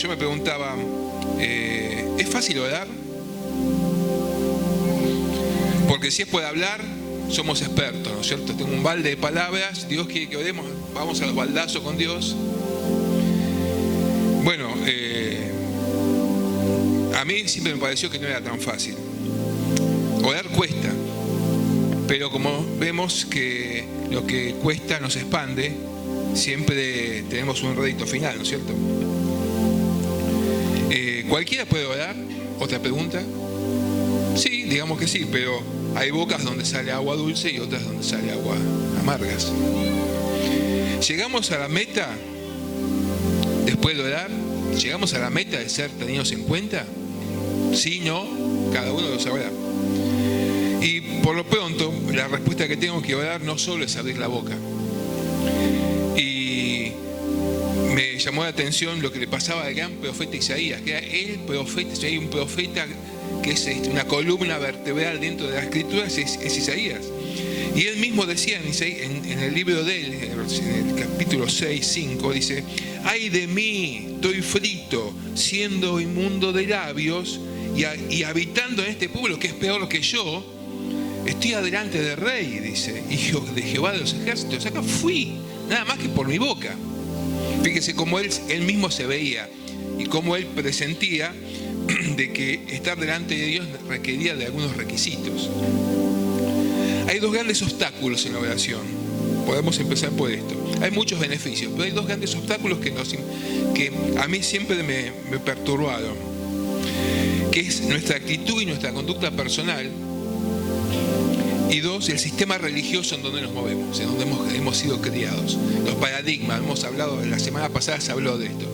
yo me preguntaba, ¿es fácil orar? Porque si es por hablar, somos expertos, ¿no es cierto? Tengo un balde de palabras, Dios quiere que oremos, vamos al baldazo con Dios. Bueno, a mí siempre me pareció que no era tan fácil. Orar cuesta, pero como vemos que lo que cuesta nos expande, siempre tenemos un rédito final, ¿no es cierto? ¿Cualquiera puede orar? ¿Otra pregunta? Sí, digamos que sí, pero hay bocas donde sale agua dulce y otras donde sale agua amargas. ¿Llegamos a la meta después de orar? ¿Llegamos a la meta de ser tenidos en cuenta? Sí, no, cada uno lo sabrá. Y por lo pronto, la respuesta que tengo que orar no solo es abrir la boca. Y me llamó la atención lo que le pasaba al gran profeta Isaías, que era el profeta. Si hay un profeta que es una columna vertebral dentro de las escrituras, es Isaías. Y él mismo decía en el libro de él, en el capítulo 6, 5, dice: ay de mí, estoy frito, siendo inmundo de labios y habitando en este pueblo que es peor que yo, estoy adelante del rey, dice, hijo de Jehová de los ejércitos. Acá fui, nada más que por mi boca. Fíjese cómo él mismo se veía y cómo él presentía de que estar delante de Dios requería de algunos requisitos. Hay dos grandes obstáculos en la oración. Podemos empezar por esto. Hay muchos beneficios, pero hay dos grandes obstáculos que a mí siempre me perturbaron, que es nuestra actitud y nuestra conducta personal, y dos, el sistema religioso en donde nos movemos, en donde hemos sido criados. Los paradigmas, hemos hablado, la semana pasada se habló de esto.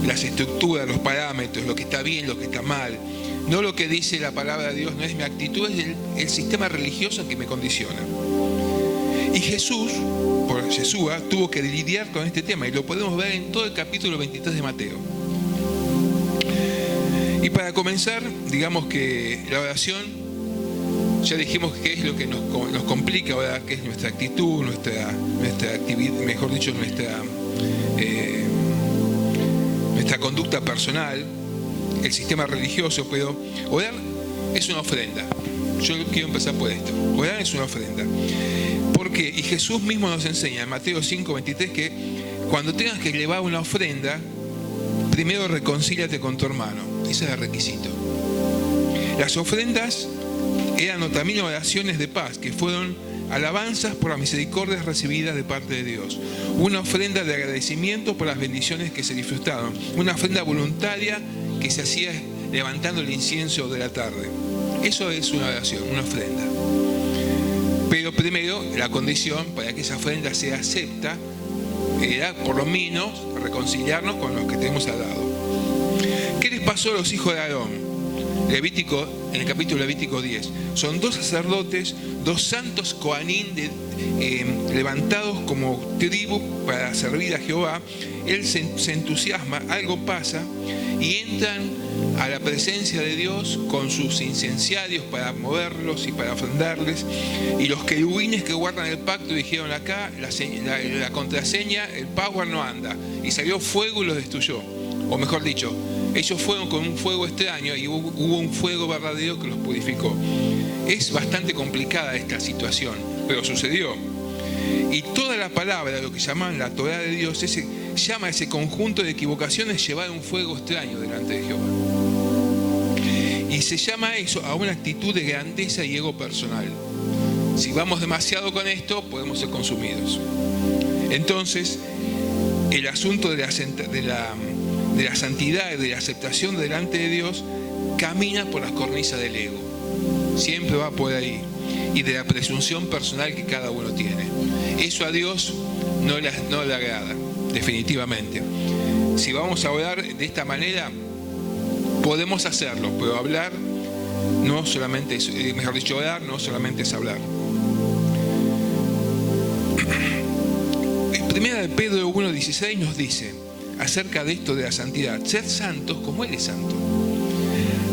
Las estructuras, los parámetros, lo que está bien, lo que está mal. No lo que dice la palabra de Dios, no es mi actitud, es el sistema religioso que me condiciona. Y Jesús, por Yeshua, tuvo que lidiar con este tema, y lo podemos ver en todo el capítulo 23 de Mateo. Y para comenzar, digamos que la oración, ya dijimos qué es lo que nos complica orar, qué es nuestra actitud, nuestra actividad, mejor dicho, nuestra conducta personal, el sistema religioso, pero orar es una ofrenda. Yo quiero empezar por esto. Orar es una ofrenda. ¿Por qué? Y Jesús mismo nos enseña en Mateo 5, 23 que cuando tengas que llevar una ofrenda, primero reconcíliate con tu hermano. Ese es el requisito. Las ofrendas eran también oraciones de paz, que fueron alabanzas por las misericordias recibidas de parte de Dios. Una ofrenda de agradecimiento por las bendiciones que se disfrutaron. Una ofrenda voluntaria que se hacía levantando el incienso de la tarde. Eso es una oración, una ofrenda. Pero primero, la condición para que esa ofrenda sea acepta era, por lo menos, reconciliarnos con los que tenemos al lado. ¿Qué les pasó a los hijos de Aarón? En el capítulo Levítico 10. Son dos sacerdotes, dos santos Coanín levantados como tribu para servir a Jehová. Él se entusiasma, algo pasa, y entran a la presencia de Dios con sus incenciarios para moverlos y para ofrendarles. Y los querubines que guardan el pacto dijeron: acá la contraseña, el password no anda. Y salió fuego y los destruyó. O mejor dicho, ellos fueron con un fuego extraño y hubo un fuego verdadero que los purificó. Es bastante complicada esta situación, pero sucedió. Y toda la palabra, lo que llaman la Torá de Dios, llama a ese conjunto de equivocaciones llevar un fuego extraño delante de Jehová. Y se llama eso a una actitud de grandeza y ego personal. Si vamos demasiado con esto, podemos ser consumidos. Entonces, el asunto de la santidad y de la aceptación delante de Dios camina por las cornisas del ego. Siempre va por ahí. Y de la presunción personal que cada uno tiene. Eso a Dios no le agrada, definitivamente. Si vamos a orar de esta manera, podemos hacerlo, pero hablar no solamente es, mejor dicho, orar no solamente es hablar. Primera de Pedro 1:16 nos dice acerca de esto de la santidad: sed santos como Él es santo.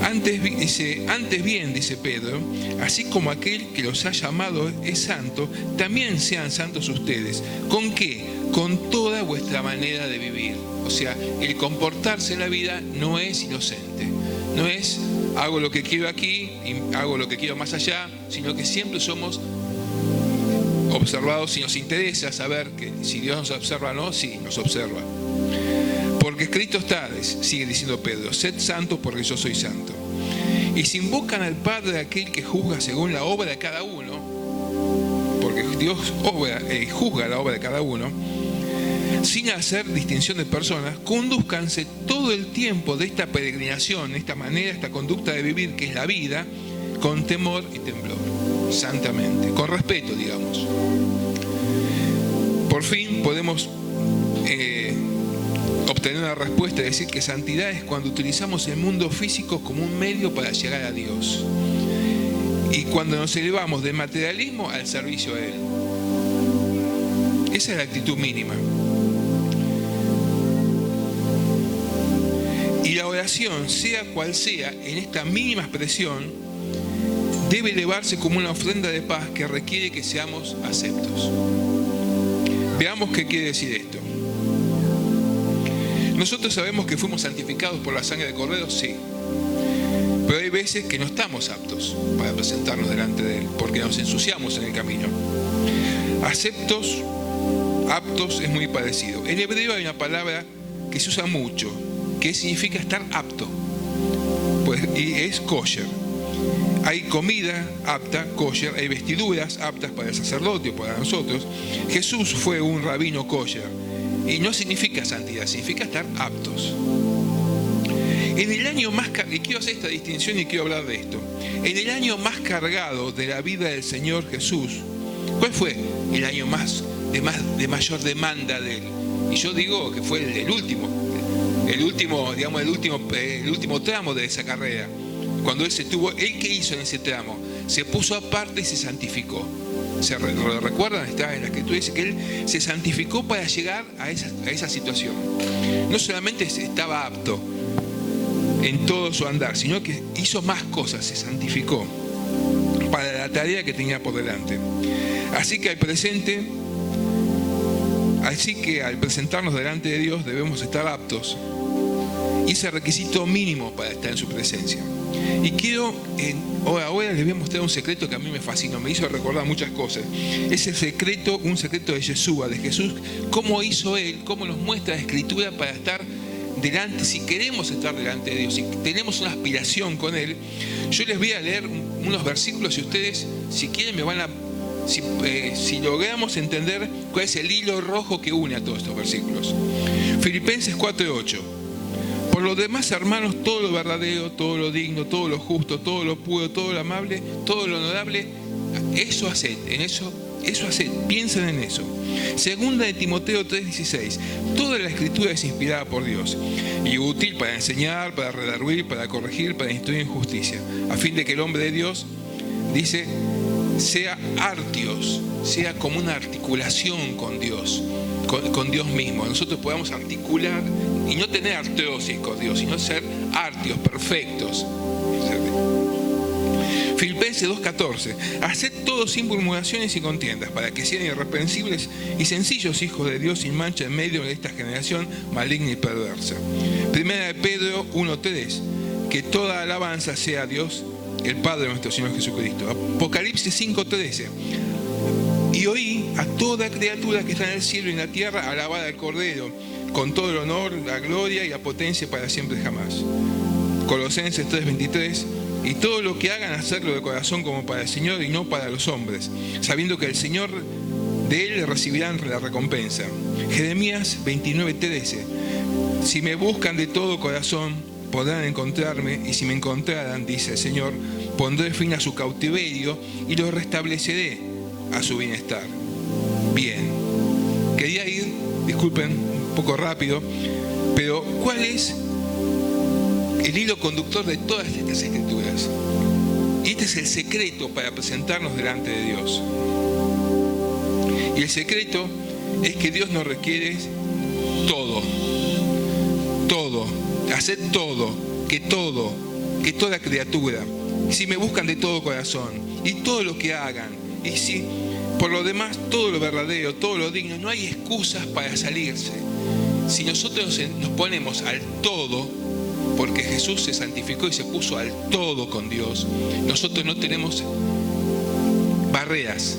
Antes bien, dice Pedro, así como aquel que los ha llamado es santo, también sean santos ustedes. ¿Con qué? con toda vuestra manera de vivir. O sea, el comportarse en la vida no es inocente. No es hago lo que quiero aquí y hago lo que quiero más allá, sino que siempre somos observados. Si nos interesa saber que si Dios nos observa o no, sí, nos observa. Porque escrito está, sigue diciendo Pedro, sed santos porque yo soy santo. Y si invocan al Padre, aquel que juzga según la obra de cada uno, porque Dios juzga la obra de cada uno, sin hacer distinción de personas, conduzcanse todo el tiempo de esta peregrinación, esta manera, esta conducta de vivir que es la vida, con temor y temblor, santamente, con respeto, digamos. Por fin podemos obtener una respuesta, decir que santidad es cuando utilizamos el mundo físico como un medio para llegar a Dios, y cuando nos elevamos del materialismo al servicio a Él. Esa es la actitud mínima. Y la oración, sea cual sea, en esta mínima expresión, debe elevarse como una ofrenda de paz que requiere que seamos aceptos. Veamos qué quiere decir esto. Nosotros sabemos que fuimos santificados por la sangre del Cordero, sí. Pero hay veces que no estamos aptos para presentarnos delante de Él, porque nos ensuciamos en el camino. Aceptos, aptos es muy parecido. En hebreo hay una palabra que se usa mucho, que significa estar apto, pues, y es kosher. Hay comida apta, kosher, hay vestiduras aptas para el sacerdote o para nosotros. Jesús fue un rabino kosher, y no significa santidad, significa estar aptos. En el año más cargado, y quiero hacer esta distinción y quiero hablar de esto, en el año más cargado de la vida del Señor Jesús, ¿cuál fue el año de mayor demanda de Él? Y yo digo que fue el último tramo de esa carrera. Cuando Él ¿Él qué hizo en ese tramo? Se puso aparte y se santificó. ¿Se recuerdan? Está en la escritura, dice que Él se santificó para llegar a esa situación. No solamente estaba apto en todo su andar, sino que hizo más cosas, se santificó para la tarea que tenía por delante. Así que al presentarnos delante de Dios debemos estar aptos, y ese requisito mínimo para estar en su presencia. Y quiero, ahora les voy a mostrar un secreto que a mí me fascinó, me hizo recordar muchas cosas. Es un secreto de Yeshua, de Jesús, cómo hizo Él, cómo nos muestra la Escritura para estar delante, si queremos estar delante de Dios, si tenemos una aspiración con Él. Yo les voy a leer unos versículos y ustedes, si quieren, me van a... Si logramos entender cuál es el hilo rojo que une a todos estos versículos. Filipenses 4:8. Por lo demás, hermanos, todo lo verdadero, todo lo digno, todo lo justo, todo lo puro, todo lo amable, todo lo honorable, eso haced, piensen en eso. Segunda de Timoteo 3:16. Toda la Escritura es inspirada por Dios y útil para enseñar, para redarguir, para corregir, para instruir en justicia, a fin de que el hombre de Dios, dice, sea artios, sea como una articulación con Dios, con Dios mismo. Nosotros podamos articular y no tener artrosis con Dios, sino ser artios, perfectos. Filipenses 2:14. Haced todo sin murmuraciones y contiendas, para que sean irreprensibles y sencillos hijos de Dios sin mancha en medio de esta generación maligna y perversa. Primera de Pedro 1:3. Que toda alabanza sea a Dios, el Padre de nuestro Señor Jesucristo. Apocalipsis 5:13. Y oí a toda criatura que está en el cielo y en la tierra alabar al Cordero, con todo el honor, la gloria y la potencia para siempre jamás. Colosenses 3:23. Y todo lo que hagan, hacerlo de corazón como para el Señor y no para los hombres, sabiendo que el Señor de Él recibirán la recompensa. Jeremías 29:13. Si me buscan de todo corazón, podrán encontrarme, y si me encontraran, dice el Señor, pondré fin a su cautiverio y los restableceré a su bienestar. Bien, quería ir, disculpen, un poco rápido, pero ¿cuál es el hilo conductor de todas estas escrituras? Y este es el secreto para presentarnos delante de Dios. Y el secreto es que Dios nos requiere todo, hacer todo, que toda criatura, si me buscan de todo corazón, y todo lo que hagan, y si Por lo demás, todo lo verdadero, todo lo digno, no hay excusas para salirse. Si nosotros nos ponemos al todo, porque Jesús se santificó y se puso al todo con Dios, nosotros no tenemos barreras,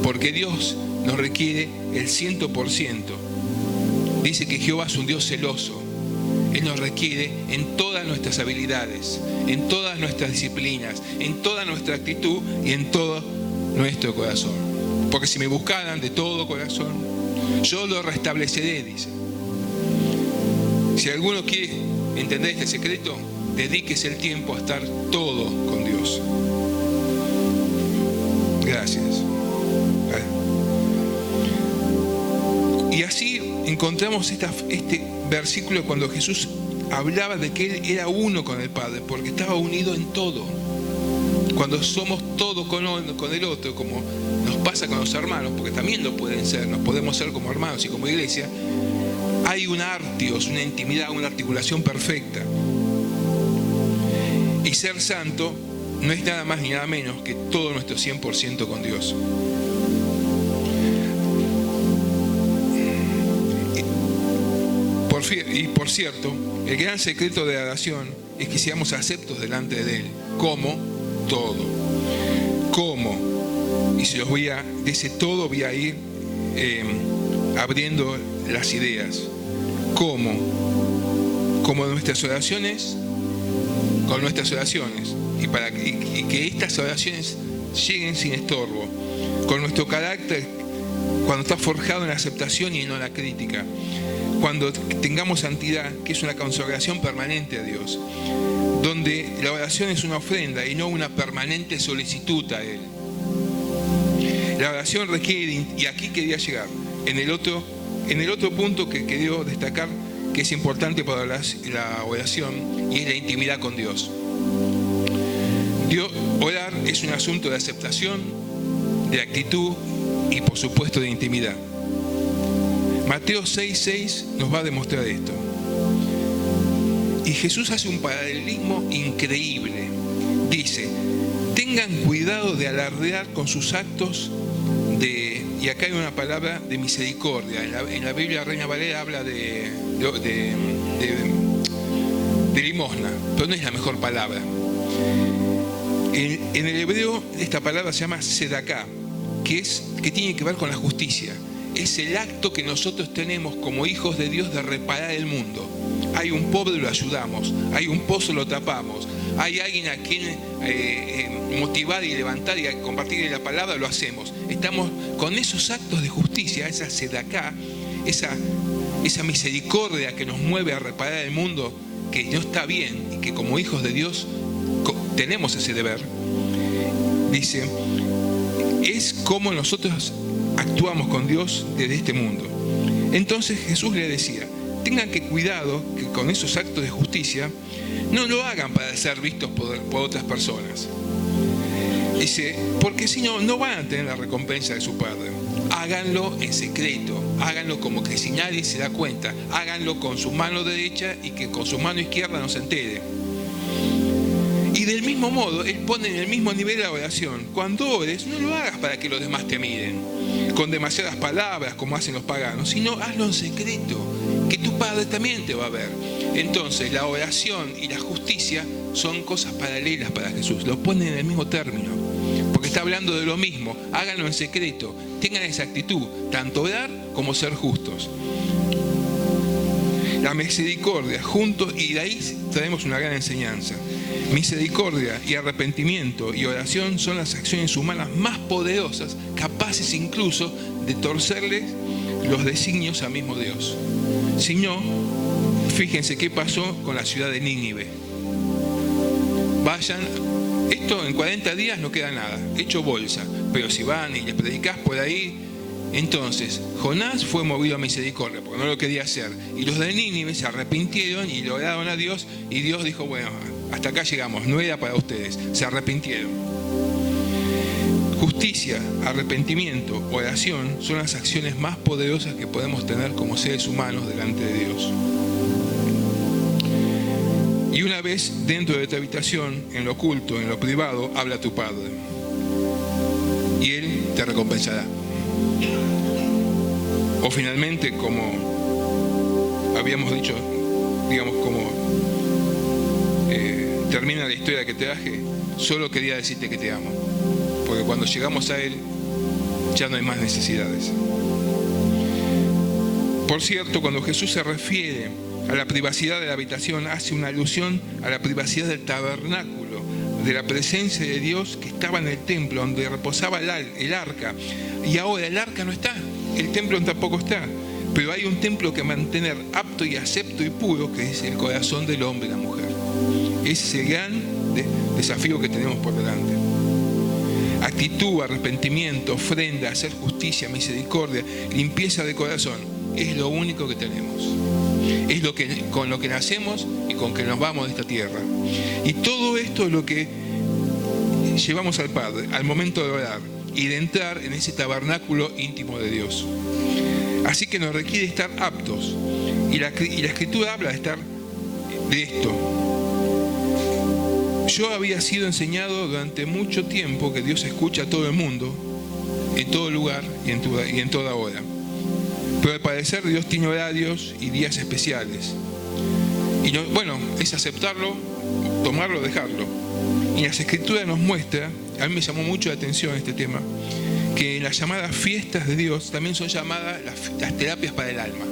porque Dios nos requiere el 100%. Dice que Jehová es un Dios celoso. Él nos requiere en todas nuestras habilidades, en todas nuestras disciplinas, en toda nuestra actitud y en todo nuestro corazón. Porque si me buscaran de todo corazón, yo lo restableceré, dice. Si alguno quiere entender este secreto, dedíquese el tiempo a estar todo con Dios. Gracias. Y así encontramos este versículo cuando Jesús hablaba de que Él era uno con el Padre, porque estaba unido en todo. Cuando somos todo con el otro, como nos pasa con los hermanos, porque también lo pueden ser, nos podemos ser como hermanos y como iglesia, hay un artios, una intimidad, una articulación perfecta. Y ser santo no es nada más ni nada menos que todo nuestro 100% con Dios. Y por cierto, el gran secreto de la oración es que seamos aceptos delante de Él, como todo. ¿Cómo? Y de ese todo voy a ir abriendo las ideas. ¿Cómo? Como nuestras oraciones, con nuestras oraciones. Y que estas oraciones lleguen sin estorbo. Con nuestro carácter, cuando está forjado en la aceptación y no en la crítica. Cuando tengamos santidad, que es una consagración permanente a Dios, donde la oración es una ofrenda y no una permanente solicitud a Él. La oración requiere, y aquí quería llegar, en el otro punto que quería destacar, que es importante para la oración, y es la intimidad con Dios. Orar es un asunto de aceptación, de actitud y por supuesto de intimidad. Mateo 6:6 nos va a demostrar esto. Y Jesús hace un paralelismo increíble. Dice, tengan cuidado de alardear con sus actos y acá hay una palabra de misericordia. En la Biblia Reina Valera habla de limosna, pero no es la mejor palabra. En el hebreo esta palabra se llama sedaká, que tiene que ver con la justicia. Es el acto que nosotros tenemos como hijos de Dios de reparar el mundo. Hay un pobre, lo ayudamos. Hay un pozo, lo tapamos. Hay alguien a quien motivar y levantar y compartir la palabra, lo hacemos. Estamos con esos actos de justicia, esa sedaká, esa misericordia que nos mueve a reparar el mundo que no está bien y que como hijos de Dios tenemos ese deber. Dice, es como nosotros actuamos con Dios desde este mundo. Entonces Jesús le decía, tengan que cuidado que con esos actos de justicia no lo hagan para ser vistos por otras personas. Dice, porque si no, no van a tener la recompensa de su Padre. Háganlo en secreto, háganlo como que si nadie se da cuenta, háganlo con su mano derecha y que con su mano izquierda no se entere. Y del mismo modo, Él pone en el mismo nivel la oración. Cuando ores, no lo hagas para que los demás te miren, con demasiadas palabras como hacen los paganos, sino hazlo en secreto, que tu Padre también te va a ver. Entonces, la oración y la justicia son cosas paralelas para Jesús, lo pone en el mismo término, porque está hablando de lo mismo. Háganlo en secreto, tengan esa actitud, tanto orar como ser justos. La misericordia, juntos, y de ahí traemos una gran enseñanza. Misericordia y arrepentimiento y oración son las acciones humanas más poderosas, capaces incluso de torcerles los designios al mismo Dios. Si no, fíjense qué pasó con la ciudad de Nínive. Vayan, esto en 40 días no queda nada, hecho bolsa, pero si van y les predicás por ahí. Entonces, Jonás fue movido a misericordia porque no lo quería hacer. Y los de Nínive se arrepintieron y le oraron a Dios. Y Dios dijo, bueno, hasta acá llegamos, no era para ustedes. Se arrepintieron. Justicia, arrepentimiento, oración son las acciones más poderosas que podemos tener como seres humanos delante de Dios. Y una vez dentro de tu habitación, en lo oculto, en lo privado, habla tu Padre. Y Él te recompensará. O finalmente, como habíamos dicho, digamos, como termina la historia que te traje, solo quería decirte que te amo, porque cuando llegamos a Él ya no hay más necesidades. Por cierto, cuando Jesús se refiere a la privacidad de la habitación, hace una alusión a la privacidad del tabernáculo, de la presencia de Dios que estaba en el templo, donde reposaba el arca. Y ahora el arca no está, el templo tampoco está, pero hay un templo que mantener apto y acepto y puro, que es el corazón del hombre y la mujer. Ese es el gran desafío que tenemos por delante. Actitud, arrepentimiento, ofrenda, hacer justicia, misericordia, limpieza de corazón, es lo único que tenemos. Es con lo que nacemos y con que nos vamos de esta tierra. Y todo esto es lo que llevamos al Padre al momento de orar y de entrar en ese tabernáculo íntimo de Dios. Así que nos requiere estar aptos. Y la Escritura habla de esto. Yo había sido enseñado durante mucho tiempo que Dios escucha a todo el mundo, en todo lugar y en toda hora. Pero al parecer Dios tiene horarios y días especiales. Y es aceptarlo, tomarlo, dejarlo. Y las Escrituras nos muestra, a mí me llamó mucho la atención este tema, que las llamadas fiestas de Dios también son llamadas las terapias para el alma.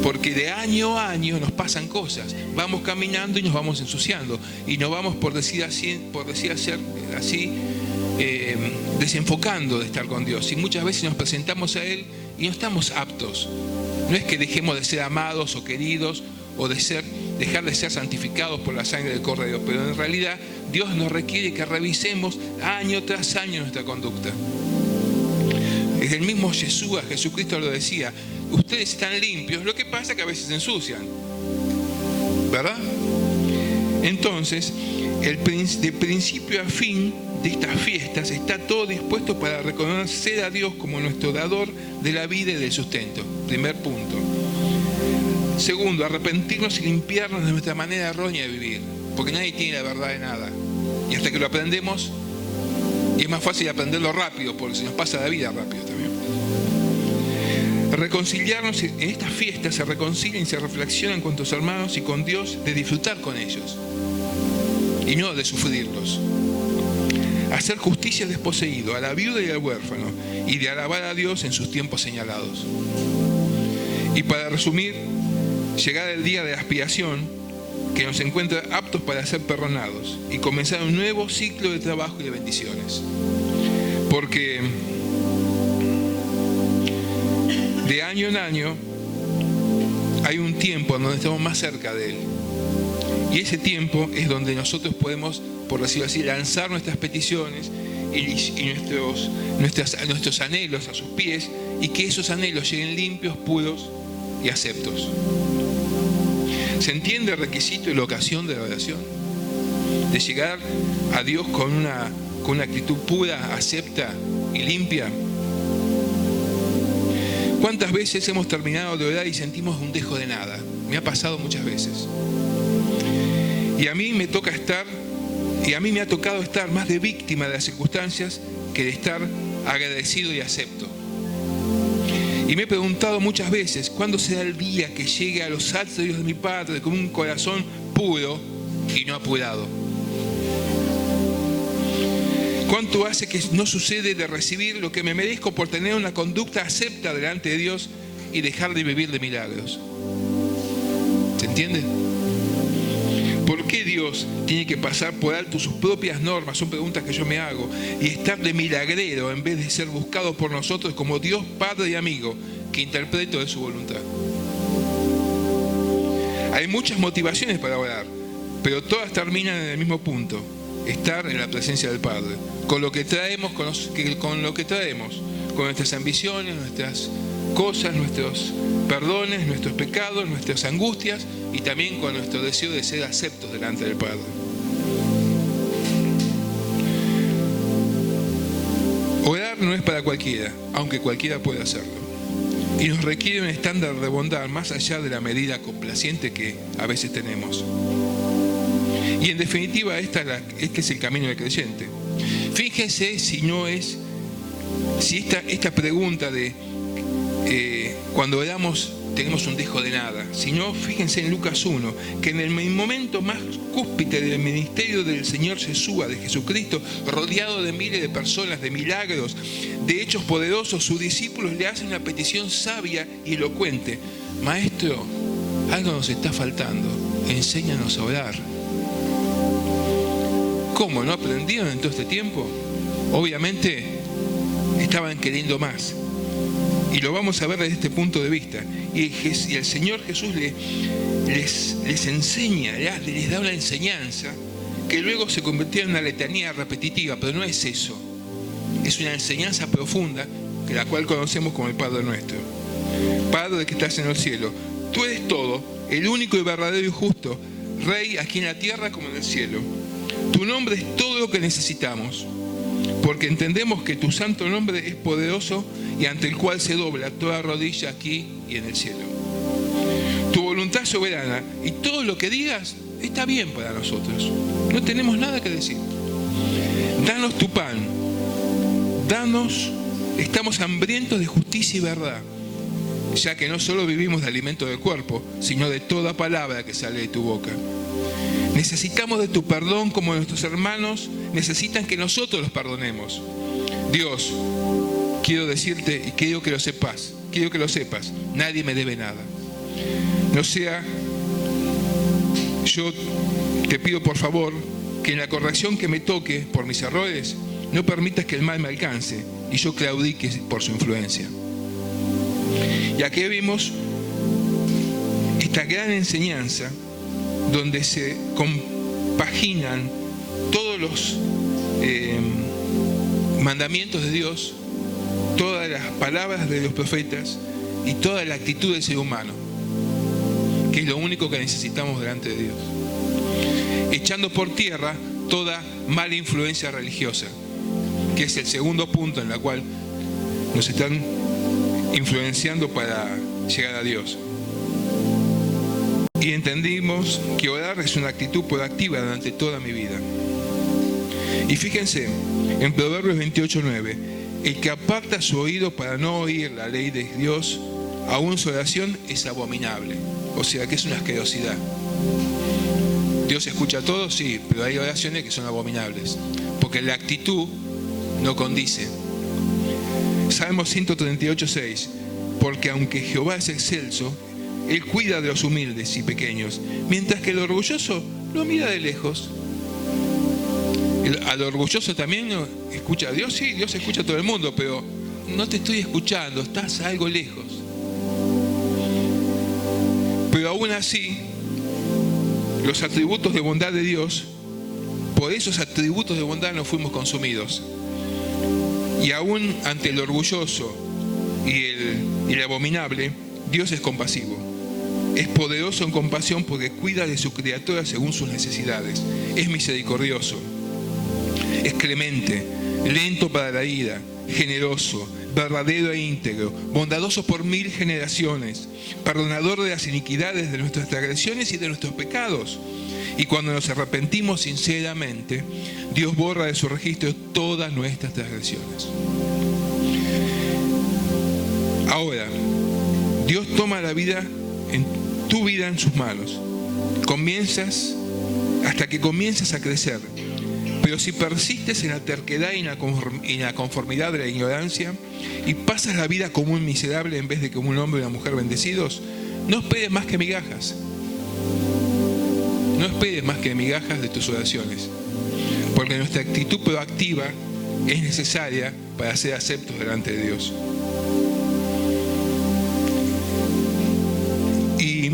Porque de año a año nos pasan cosas. Vamos caminando y nos vamos ensuciando. Y nos vamos, por decir así, desenfocando de estar con Dios. Y muchas veces nos presentamos a Él y no estamos aptos. No es que dejemos de ser amados o queridos o dejar de ser santificados por la sangre del Cordero, pero en realidad Dios nos requiere que revisemos año tras año nuestra conducta. Es el mismo Jesucristo lo decía: ustedes están limpios, lo que pasa es que a veces se ensucian, ¿verdad? Entonces, de principio a fin de estas fiestas está todo dispuesto para reconocer a Dios como nuestro dador de la vida y del sustento. Primer punto. Segundo, arrepentirnos y limpiarnos de nuestra manera errónea de vivir, porque nadie tiene la verdad de nada. Y hasta que lo aprendemos, y es más fácil aprenderlo rápido, porque se nos pasa la vida rápido también. Reconciliarnos en estas fiestas, se reconcilian y se reflexionan con tus hermanos y con Dios, de disfrutar con ellos y no de sufrirlos. Hacer justicia al desposeído, a la viuda y al huérfano, y de alabar a Dios en sus tiempos señalados. Y para resumir, llegar el día de la expiación, que nos encuentra aptos para ser perdonados y comenzar un nuevo ciclo de trabajo y de bendiciones. Porque de año en año hay un tiempo en donde estamos más cerca de Él. Y ese tiempo es donde nosotros podemos, por decirlo así, lanzar nuestras peticiones y nuestros anhelos a sus pies, y que esos anhelos lleguen limpios, puros y aceptos. ¿Se entiende el requisito y la ocasión de la oración? De llegar a Dios con una actitud pura, acepta y limpia. ¿Cuántas veces hemos terminado de orar y sentimos un dejo de nada? Me ha pasado muchas veces. Y a mí me ha tocado estar más de víctima de las circunstancias que de estar agradecido y acepto. Y me he preguntado muchas veces, ¿cuándo será el día que llegue a los altos de Dios de mi Padre con un corazón puro y no apurado? ¿Cuánto hace que no sucede de recibir lo que me merezco por tener una conducta acepta delante de Dios y dejar de vivir de milagros? ¿Se entiende? ¿Por qué Dios tiene que pasar por alto sus propias normas? Son preguntas que yo me hago. Y estar de milagrero en vez de ser buscado por nosotros como Dios Padre y amigo que interpreto de su voluntad. Hay muchas motivaciones para orar, pero todas terminan en el mismo punto: estar en la presencia del Padre, con lo que traemos, con nuestras ambiciones, nuestras cosas, nuestros perdones, nuestros pecados, nuestras angustias, y también con nuestro deseo de ser aceptos delante del Padre. Orar no es para cualquiera, aunque cualquiera puede hacerlo. Y nos requiere un estándar de bondad más allá de la medida complaciente que a veces tenemos. Y en definitiva, este es el camino del creyente. Fíjense si no es si esta pregunta de cuando oramos tenemos un dejo de nada. Si no, fíjense en Lucas 1, que en el momento más cúspide del ministerio del Señor Yeshua, de Jesucristo, rodeado de miles de personas, de milagros, de hechos poderosos, sus discípulos le hacen una petición sabia y elocuente. Maestro, algo nos está faltando, enséñanos a orar. ¿Cómo? ¿No aprendieron en todo este tiempo? Obviamente estaban queriendo más. Y lo vamos a ver desde este punto de vista. Y el Señor Jesús les enseña, les da una enseñanza que luego se convirtió en una letanía repetitiva, pero no es eso. Es una enseñanza profunda, que la cual conocemos como el Padre nuestro. Padre que estás en el cielo, tú eres todo, el único y verdadero y justo, Rey aquí en la tierra como en el cielo. Tu nombre es todo lo que necesitamos, porque entendemos que tu santo nombre es poderoso y ante el cual se dobla toda rodilla aquí y en el cielo. Tu voluntad es soberana y todo lo que digas está bien para nosotros. No tenemos nada que decir. Danos tu pan. Estamos hambrientos de justicia y verdad, ya que no solo vivimos de alimento del cuerpo, sino de toda palabra que sale de tu boca. Necesitamos de tu perdón como nuestros hermanos necesitan que nosotros los perdonemos. Dios, quiero decirte y quiero que lo sepas, nadie me debe nada. No sea, yo te pido por favor que en la corrección que me toque por mis errores, no permitas que el mal me alcance y yo claudique por su influencia. Y aquí vimos esta gran enseñanza donde se compaginan todos los mandamientos de Dios, todas las palabras de los profetas y toda la actitud del ser humano, que es lo único que necesitamos delante de Dios, echando por tierra toda mala influencia religiosa, que es el segundo punto en la cual nos están influenciando para llegar a Dios. Y entendimos que orar es una actitud proactiva durante toda mi vida. Y fíjense, en Proverbios 28:9, el que aparta su oído para no oír la ley de Dios, aún su oración es abominable. O sea que es una asquerosidad. Dios escucha todo, sí, pero hay oraciones que son abominables, porque la actitud no condice. Salmo 138:6, porque aunque Jehová es excelso, Él cuida de los humildes y pequeños, mientras que el orgulloso lo mira de lejos. Al orgulloso también escucha a Dios, sí, Dios escucha a todo el mundo, pero no te estoy escuchando, estás algo lejos. Pero aún así, los atributos de bondad de Dios, por esos atributos de bondad nos fuimos consumidos. Y aún ante el orgulloso y el abominable, Dios es compasivo. Es poderoso en compasión porque cuida de su criatura según sus necesidades. Es misericordioso. Es clemente, lento para la ira, generoso, verdadero e íntegro, bondadoso por 1000 generaciones, perdonador de las iniquidades de nuestras transgresiones y de nuestros pecados. Y cuando nos arrepentimos sinceramente, Dios borra de su registro todas nuestras transgresiones. Ahora, Dios toma tu vida en sus manos. Hasta que comienzas a crecer. Pero si persistes en la terquedad y en la conformidad de la ignorancia y pasas la vida como un miserable en vez de como un hombre y una mujer bendecidos, no esperes más que migajas. No esperes más que migajas de tus oraciones, porque nuestra actitud proactiva es necesaria para ser aceptos delante de Dios. Y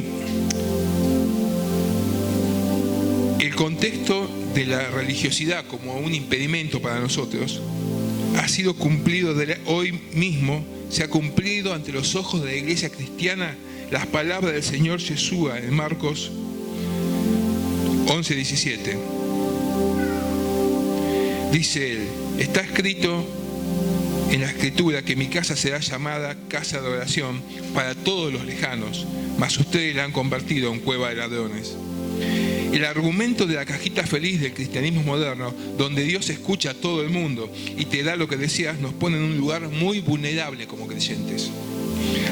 el contexto de la religiosidad como un impedimento para nosotros ha sido cumplido hoy mismo, se ha cumplido ante los ojos de la iglesia cristiana las palabras del Señor Yeshua en Marcos 11:17. Dice él, está escrito en la escritura que mi casa será llamada casa de oración para todos los lejanos, mas ustedes la han convertido en cueva de ladrones. El argumento de la cajita feliz del cristianismo moderno, donde Dios escucha a todo el mundo y te da lo que deseas, nos pone en un lugar muy vulnerable como creyentes,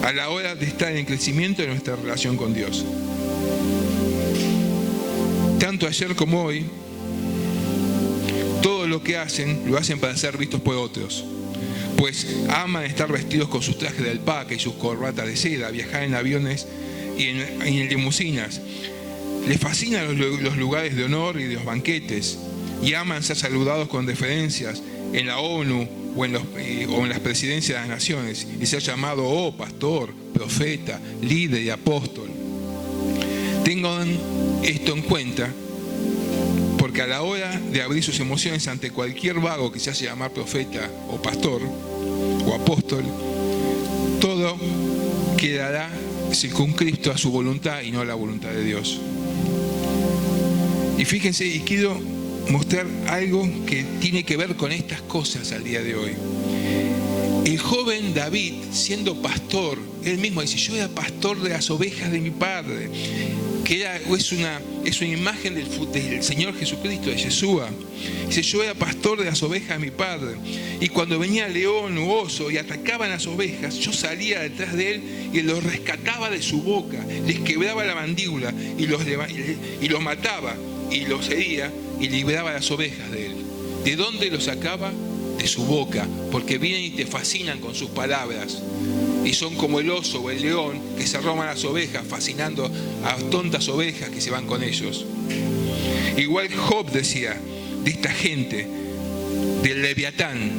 a la hora de estar en crecimiento de nuestra relación con Dios. Tanto ayer como hoy, todo lo que hacen, lo hacen para ser vistos por otros. Pues aman estar vestidos con sus trajes de alpaca y sus corbatas de seda, viajar en aviones y en limusinas. Les fascinan los lugares de honor y de los banquetes, y aman ser saludados con deferencias en la ONU o en las presidencias de las naciones, y ser llamado pastor, profeta, líder y apóstol. Tengan esto en cuenta, porque a la hora de abrir sus emociones ante cualquier vago que se hace llamar profeta o pastor o apóstol, todo quedará circunscrito a su voluntad y no a la voluntad de Dios. Y fíjense, y quiero mostrar algo que tiene que ver con estas cosas al día de hoy. El joven David, siendo pastor, él mismo dice: yo era pastor de las ovejas de mi padre, que es una imagen del Señor Jesucristo, de Yeshua. Dice: yo era pastor de las ovejas de mi padre, y cuando venía león u oso y atacaban las ovejas, yo salía detrás de él y los rescataba de su boca, les quebraba la mandíbula y los mataba y los hería y libraba las ovejas de él. ¿De dónde los sacaba? De su boca, porque vienen y te fascinan con sus palabras, y son como el oso o el león que se roban las ovejas, fascinando a tontas ovejas que se van con ellos. Igual Job decía de esta gente, del Leviatán: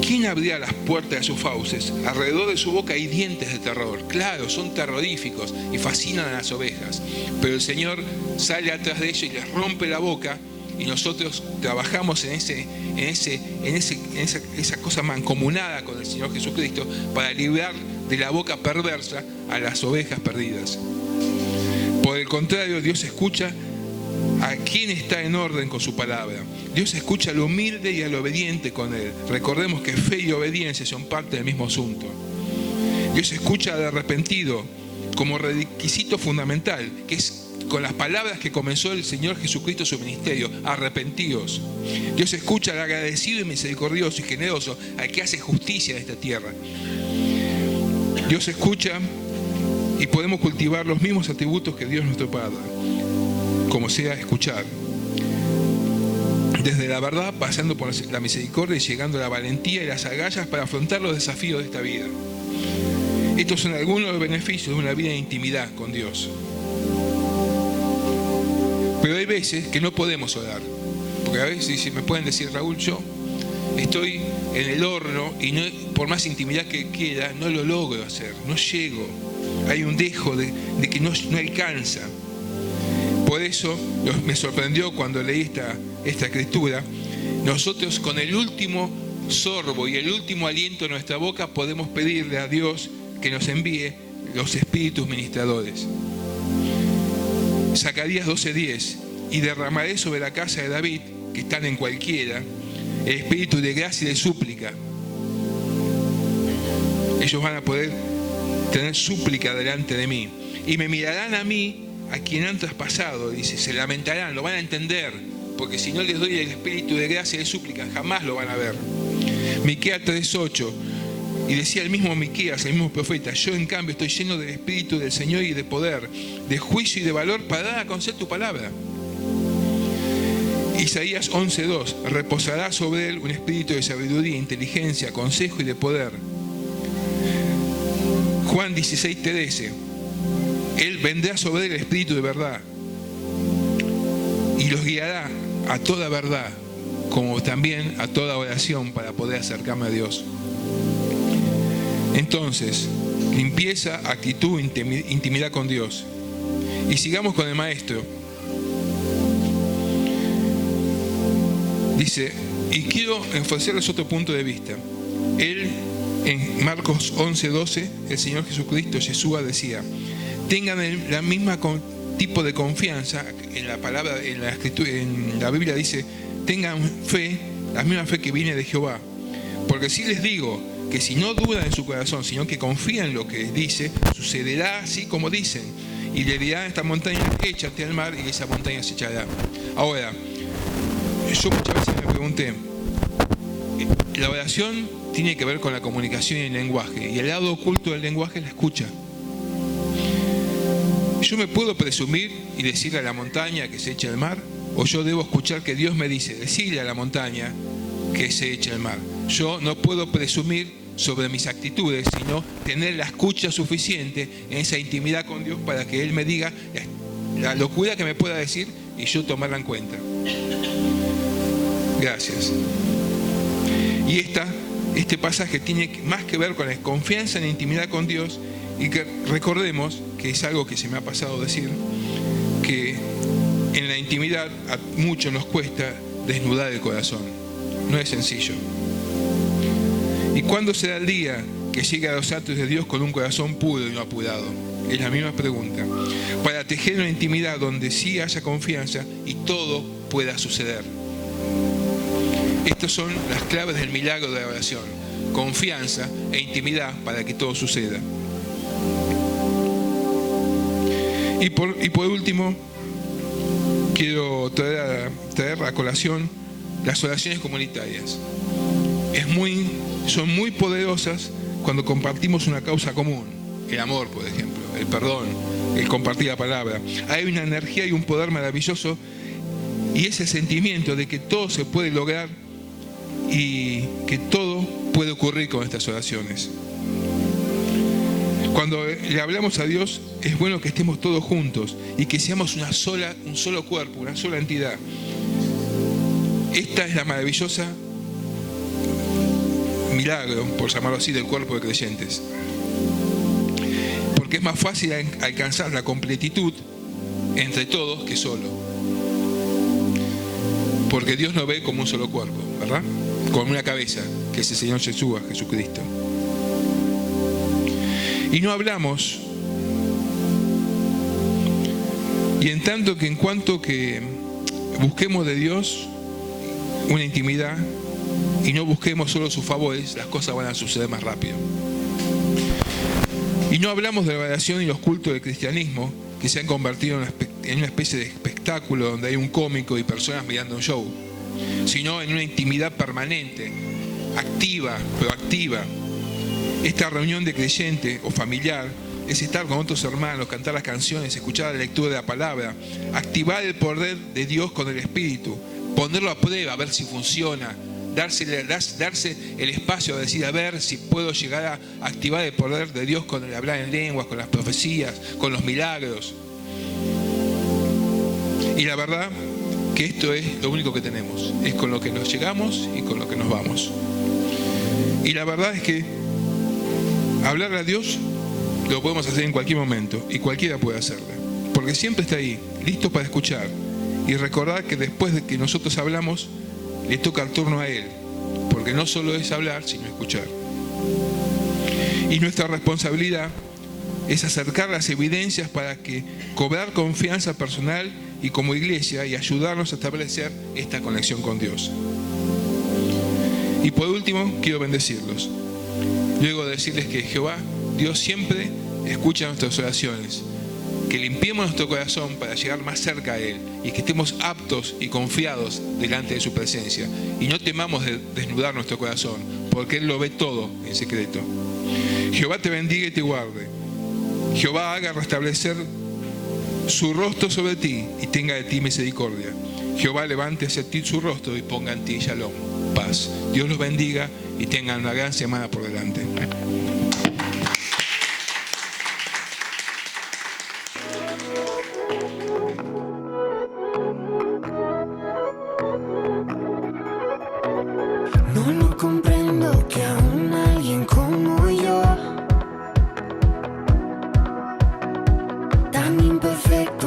¿quién abría las puertas de sus fauces? Alrededor de su boca hay dientes de terror. Claro, son terroríficos y fascinan a las ovejas, pero el Señor sale atrás de ellos y les rompe la boca. Y nosotros trabajamos en esa cosa mancomunada con el Señor Jesucristo para librar de la boca perversa a las ovejas perdidas. Por el contrario, Dios escucha a quien está en orden con su palabra. Dios escucha al humilde y al obediente con él. Recordemos que fe y obediencia son parte del mismo asunto. Dios escucha al arrepentido como requisito fundamental, que es con las palabras que comenzó el Señor Jesucristo su ministerio: arrepentíos. Dios escucha al agradecido y misericordioso y generoso, al que hace justicia en esta tierra. Dios escucha y podemos cultivar los mismos atributos que Dios nuestro Padre, como sea escuchar. Desde la verdad, pasando por la misericordia y llegando a la valentía y las agallas para afrontar los desafíos de esta vida. Estos son algunos de los beneficios de una vida de intimidad con Dios. Pero hay veces que no podemos orar, porque a veces me pueden decir: Raúl, yo estoy en el horno y no, por más intimidad que quiera, no lo logro hacer, no llego. Hay un dejo de que no alcanza. Por eso me sorprendió cuando leí esta escritura. Nosotros, con el último sorbo y el último aliento en nuestra boca, podemos pedirle a Dios que nos envíe los espíritus ministradores. Zacarías 12:10: y derramaré sobre la casa de David, que están en cualquiera, el espíritu de gracia y de súplica. Ellos van a poder tener súplica delante de mí, y me mirarán a mí, a quien han traspasado. Dice, se lamentarán, lo van a entender, porque si no les doy el espíritu de gracia y de súplica, jamás lo van a ver. Miqueas 3:8: y decía el mismo Miqueas, el mismo profeta: yo en cambio estoy lleno del espíritu del Señor y de poder, de juicio y de valor, para dar a conocer tu palabra. Isaías 11:2: reposará sobre él un espíritu de sabiduría, inteligencia, consejo y de poder. Juan 16:13: él vendrá sobre él el espíritu de verdad y los guiará a toda verdad, como también a toda oración, para poder acercarme a Dios. Entonces, limpieza, actitud, intimidad con Dios. Y sigamos con el maestro. Dice, y quiero enfatizarles otro punto de vista. Él, en Marcos 11:12, el Señor Jesucristo, Yeshua, decía: tengan la misma tipo de confianza. En la palabra, en la escritura, en la Biblia dice: tengan fe, la misma fe que viene de Jehová. Porque si les digo que si no dudan en su corazón, sino que confían en lo que dice, sucederá así como dicen. y le dirá a esta montaña, échate al mar, y esa montaña se echará. Ahora, yo muchas veces me pregunté, la oración tiene que ver con la comunicación y el lenguaje, y el lado oculto del lenguaje es la escucha. ¿Yo me puedo presumir y decirle a la montaña que se eche al mar? ¿O yo debo escuchar que Dios me dice, decirle a la montaña que se eche al mar? Yo no puedo presumir sobre mis actitudes, sino tener la escucha suficiente en esa intimidad con Dios para que Él me diga la locura que me pueda decir y yo tomarla en cuenta. Gracias. Y este pasaje tiene más que ver con la confianza en la intimidad con Dios, y que recordemos, que es algo que se me ha pasado decir, que en la intimidad a muchos nos cuesta desnudar el corazón. No es sencillo. ¿Y cuándo será el día que llegue a los atrios de Dios con un corazón puro y no apurado? Es la misma pregunta. Para tejer una intimidad donde sí haya confianza y todo pueda suceder. Estas son las claves del milagro de la oración. Confianza e intimidad para que todo suceda. Y por último, quiero traer a colación las oraciones comunitarias. Son muy poderosas cuando compartimos una causa común. El amor, por ejemplo, el perdón, el compartir la palabra. Hay una energía y un poder maravilloso, y ese sentimiento de que todo se puede lograr y que todo puede ocurrir con estas oraciones. Cuando le hablamos a Dios, es bueno que estemos todos juntos y que seamos un solo cuerpo, una sola entidad. Esta es la maravillosa milagro, por llamarlo así, del cuerpo de creyentes. Porque es más fácil alcanzar la completitud entre todos que solo. Porque Dios nos ve como un solo cuerpo, ¿verdad? Como una cabeza, que es el Señor Jesucristo. Y no hablamos, y en cuanto que busquemos de Dios una intimidad y no busquemos solo sus favores, las cosas van a suceder más rápido. Y no hablamos de la oración y los cultos del cristianismo, que se han convertido en una especie de espectáculo donde hay un cómico y personas mirando un show, sino en una intimidad permanente, activa, proactiva. Esta reunión de creyente o familiar es estar con otros hermanos, cantar las canciones, escuchar la lectura de la palabra, activar el poder de Dios con el Espíritu, ponerlo a prueba, a ver si funciona, darse el espacio a decir, a ver si puedo llegar a activar el poder de Dios con el hablar en lenguas, con las profecías, con los milagros. Y la verdad que esto es lo único que tenemos, es con lo que nos llegamos y con lo que nos vamos. Y la verdad es que hablar a Dios lo podemos hacer en cualquier momento y cualquiera puede hacerlo, porque siempre está ahí, listo para escuchar, y recordar que después de que nosotros hablamos, le toca el turno a Él, porque no solo es hablar, sino escuchar. Y nuestra responsabilidad es acercar las evidencias para que cobrar confianza personal y como iglesia y ayudarnos a establecer esta conexión con Dios. Y por último, quiero bendecirlos. Luego de decirles que Jehová, Dios siempre escucha nuestras oraciones, que limpiemos nuestro corazón para llegar más cerca a Él y que estemos aptos y confiados delante de su presencia y no temamos de desnudar nuestro corazón, porque Él lo ve todo en secreto. Jehová te bendiga y te guarde. Jehová haga restablecer su rostro sobre ti y tenga de ti misericordia. Jehová levante hacia ti su rostro y ponga en ti shalom, paz. Dios los bendiga y tengan una gran semana por delante. No comprendo que aún alguien como yo, tan imperfecto,